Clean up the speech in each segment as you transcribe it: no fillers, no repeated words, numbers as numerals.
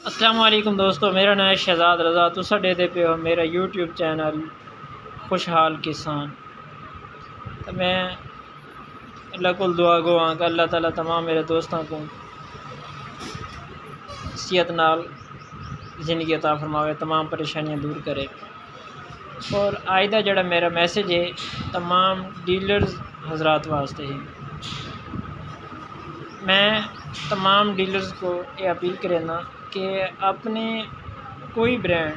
अस्सलाम वालेकुम दोस्तों, मेरा नाम है शहजाद रज़ा। तुसा देते पे हो मेरा यूट्यूब चैनल खुशहाल किसान। तो मैं अल्लाह को दुआ गो हाँ कि अल्लाह ताला तमाम मेरे दोस्तों को सेहत नाल ज़िंदगी अता फरमावे, तमाम परेशानियां दूर करे। और आइदा जड़ा मेरा मैसेज है तमाम डीलर्स हजरात वास्ते है। मैं तमाम डीलर्स को ये अपील करेना कि अपने कोई ब्रांड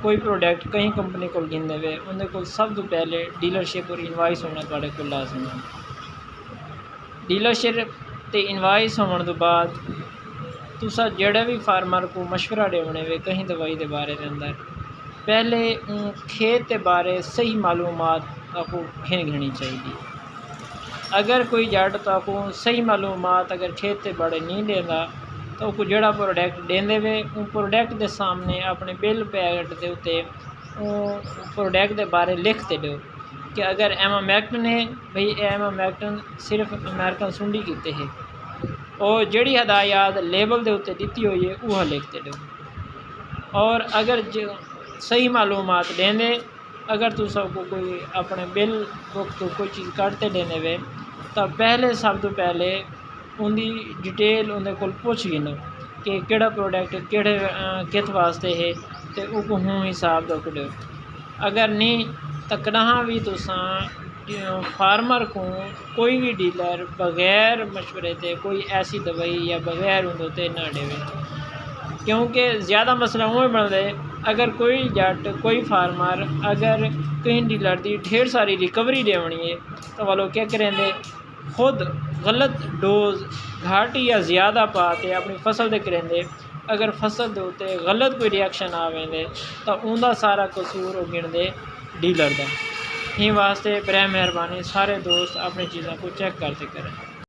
कोई प्रोडक्ट कहीं कंपनी को गिनते हुए उन्हें को सब तो पहले डीलरशिप और इनवाइस होना थोड़े को लाजमी है। डीलरशिप ते इनवाइस होने तो बाद तुसा जेड़ा भी फार्मर को मशवरा देने वे कहीं दवाई के बारे में अंदर पहले खेत के बारे सही मालूमात आपको घिनी चाहिए। अगर कोई जट तो आपको सही मालूमात अगर खेत के बारे नहीं देता तो उसको जड़ा प्रोडक्ट देंदे वे प्रोडक्ट के सामने अपने बिल पैकेट के उत्ते प्रोडक्ट के बारे लिखते दो कि अगर एमामेक्टन है भाई एमामेक्टन सिर्फ अमेरिकन सुंडी किते है और जड़ी हदायत लेबल के उत्ते दी हुई है वह लिखते दो। और अगर सही मालूमात देंदे अगर तुम सबको कोई अपने बिल बुक तो कोई चीज़ करते देने वे तो पहले सब तो पहले उनकी डिटेल उन्हें को पुछ गिनो कि केड़ा प्रोडक्ट केड़े कित वास्ते है तो वो हूँ हिसाब रख दो। अगर नहीं तो कहाँ भी तुसा फार्मर को कोई भी डीलर बगैर मशवरे से कोई ऐसी दवाई या बगैर उन्होंने ना देवे, क्योंकि ज़्यादा मसला वो बन रहे अगर कोई जट कोई फार्मर अगर कहीं डीलर की ढेर सारी रिकवरी देनी है तो वो लोग क्या करेंगे खुद गलत डोज घाट या ज़्यादा पाते अपनी फसल दे करेंगे। अगर फसल के उत्ते गलत कोई रिएक्शन आवेंदे तो उनका सारा कसूर गिनते डीलर का। इन वास्ते बराए मेहरबानी सारे दोस्त अपनी चीज़ों को चेक करते करें।